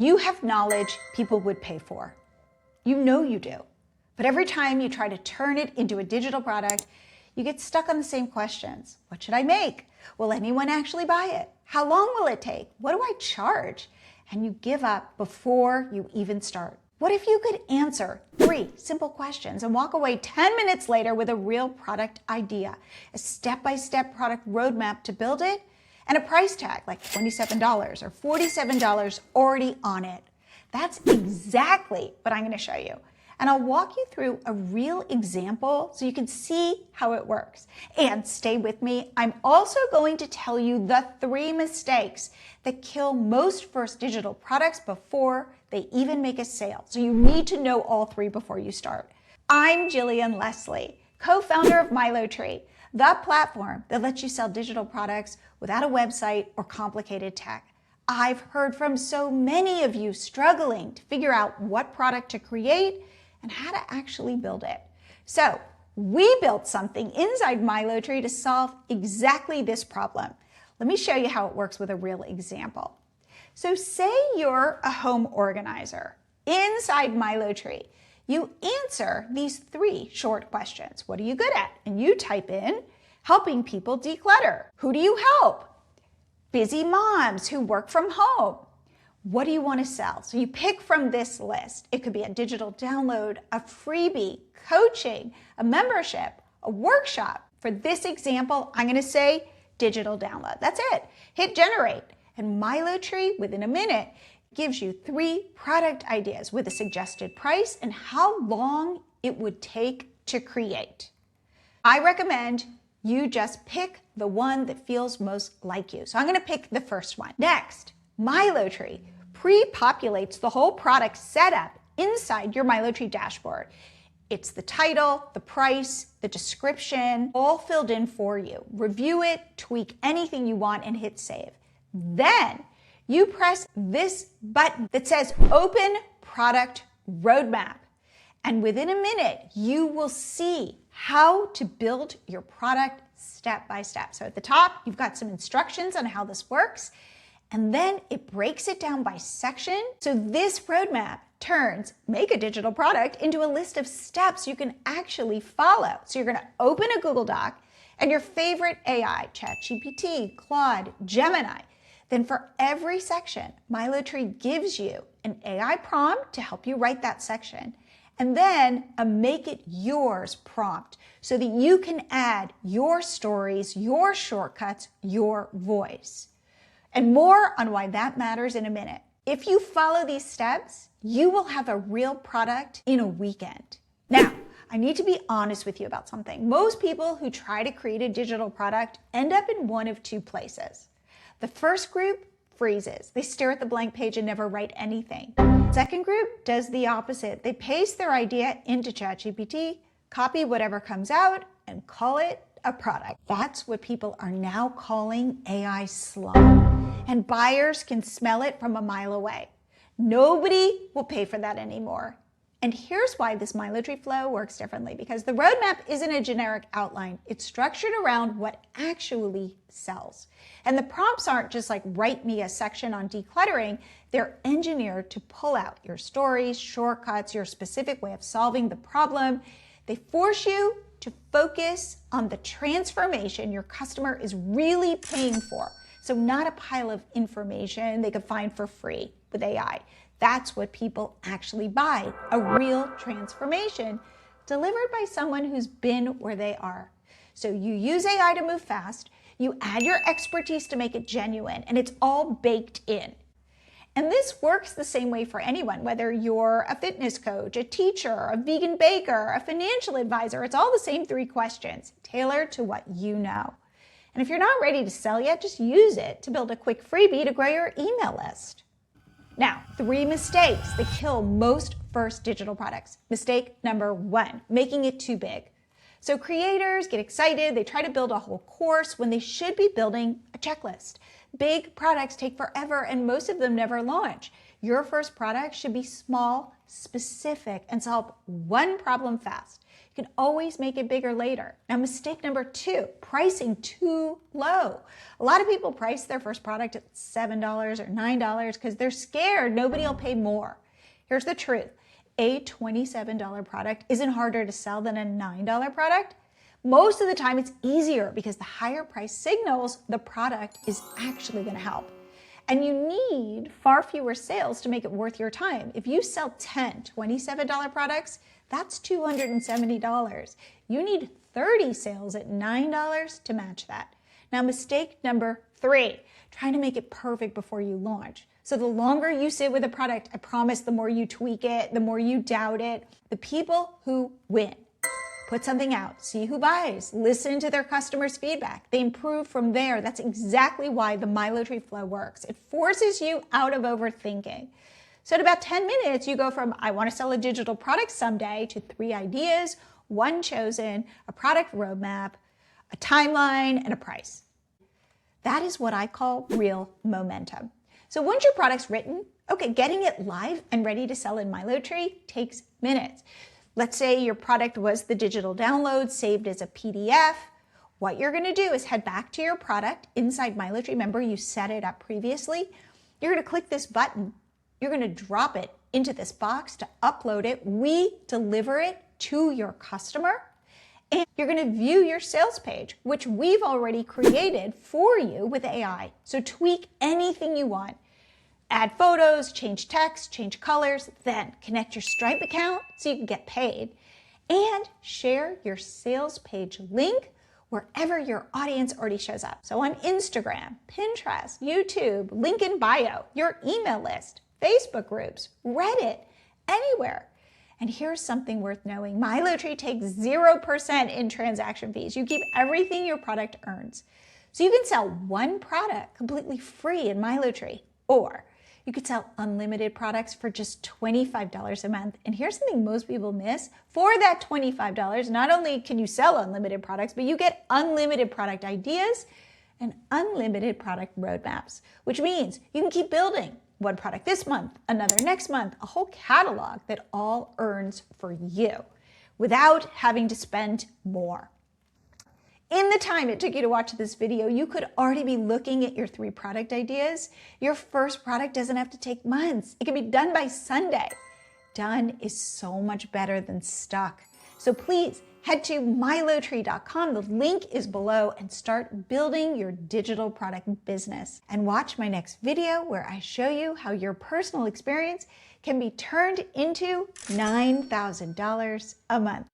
You have knowledge people would pay for. You know you do. But every time you try to turn it into a digital product, you get stuck on the same questions. What should I make? Will anyone actually buy it? How long will it take? What do I charge? And you give up before you even start. What if you could answer 3 simple questions and walk away 10 minutes later with a real product idea, a step-by-step product roadmap to build it, and a price tag like $27 or $47 already on it? That's exactly what I'm going to show you. And I'll walk you through a real example so you can see how it works. And stay with me. I'm also going to tell you the 3 mistakes that kill most first digital products before they even make a sale. So you need to know all 3 before you start. I'm Jillian Leslie, co-founder of MiloTree, the platform that lets you sell digital products without a website or complicated tech. I've heard from so many of you struggling to figure out what product to create and how to actually build it. So we built something inside MiloTree to solve exactly this problem. Let me show you how it works with a real example. So say you're a home organizer. Inside MiloTree, you answer these 3 short questions. What are you good at? And you type in helping people declutter. Who do you help? Busy moms who work from home. What do you want to sell? So you pick from this list. It could be a digital download, a freebie, coaching, a membership, a workshop. For this example, I'm going to say digital download. That's it. Hit generate. And MiloTree, within a minute, gives you 3 product ideas with a suggested price and how long it would take to create. I recommend you just pick the one that feels most like you. So I'm going to pick the first one. Next, MiloTree pre-populates the whole product setup inside your MiloTree dashboard. It's the title, the price, the description, all filled in for you. Review it, tweak anything you want, and hit save. Then you press this button that says Open Product Roadmap. And within a minute, you will see how to build your product step by step. So at the top, you've got some instructions on how this works. And then it breaks it down by section. So this roadmap turns make a digital product into a list of steps you can actually follow. So you're going to open a Google Doc and your favorite AI, ChatGPT, Claude, Gemini. Then for every section, MiloTree gives you an AI prompt to help you write that section. And then a make it yours prompt so that you can add your stories, your shortcuts, your voice. And more on why that matters in a minute. If you follow these steps, you will have a real product in a weekend. Now, I need to be honest with you about something. Most people who try to create a digital product end up in one of 2 places. The first group freezes. They stare at the blank page and never write anything. Second group does the opposite. They paste their idea into ChatGPT, copy whatever comes out, and call it a product. That's what people are now calling AI slump. And buyers can smell it from a mile away. Nobody will pay for that anymore. And here's why this MiloTree flow works differently, because the roadmap isn't a generic outline. It's structured around what actually sells. And the prompts aren't just like, write me a section on decluttering. They're engineered to pull out your stories, shortcuts, your specific way of solving the problem. They force you to focus on the transformation your customer is really paying for. So not a pile of information they could find for free with AI. That's what people actually buy, a real transformation delivered by someone who's been where they are. So you use AI to move fast, you add your expertise to make it genuine, and it's all baked in. And this works the same way for anyone, whether you're a fitness coach, a teacher, a vegan baker, a financial advisor. It's all the same 3 questions, tailored to what you know. And if you're not ready to sell yet, just use it to build a quick freebie to grow your email list. Now, 3 mistakes that kill most first digital products. Mistake number 1, making it too big. So creators get excited, they try to build a whole course when they should be building a checklist. Big products take forever and most of them never launch. Your first product should be small, specific, and solve one problem fast. You can always make it bigger later. Now, mistake number 2, pricing too low. A lot of people price their first product at $7 or $9 because they're scared nobody will pay more. Here's the truth. A $27 product isn't harder to sell than a $9 product. Most of the time it's easier because the higher price signals the product is actually going to help. And you need far fewer sales to make it worth your time. If you sell 10 $27 products, that's $270. You need 30 sales at $9 to match that. Now, mistake number 3, trying to make it perfect before you launch. So the longer you sit with a product, I promise the more you tweak it, the more you doubt it. The people who win. Put something out, see who buys, listen to their customers' feedback. They improve from there. That's exactly why the MiloTree flow works. It forces you out of overthinking. So in about 10 minutes, you go from I want to sell a digital product someday to 3 ideas, 1 chosen, a product roadmap, a timeline, and a price. That is what I call real momentum. So once your product's written, okay, getting it live and ready to sell in MiloTree takes minutes. Let's say your product was the digital download saved as a PDF. What you're going to do is head back to your product inside MiloTree. Remember, you set it up previously. You're going to click this button. You're going to drop it into this box to upload it. We deliver it to your customer. And you're going to view your sales page, which we've already created for you with AI. So tweak anything you want. Add photos, change text, change colors, then connect your Stripe account so you can get paid, and share your sales page link wherever your audience already shows up. So on Instagram, Pinterest, YouTube, link in bio, your email list, Facebook groups, Reddit, anywhere. And here's something worth knowing. MiloTree takes 0% in transaction fees. You keep everything your product earns. So you can sell one product completely free in MiloTree, or you could sell unlimited products for just $25 a month. And here's something most people miss. For that $25, not only can you sell unlimited products, but you get unlimited product ideas and unlimited product roadmaps, which means you can keep building one product this month, another next month, a whole catalog that all earns for you without having to spend more. In the time it took you to watch this video, you could already be looking at your 3 product ideas. Your first product doesn't have to take months. It can be done by Sunday. Done is so much better than stuck. So please head to milotree.com. The link is below, and start building your digital product business. And watch my next video where I show you how your personal experience can be turned into $9,000 a month.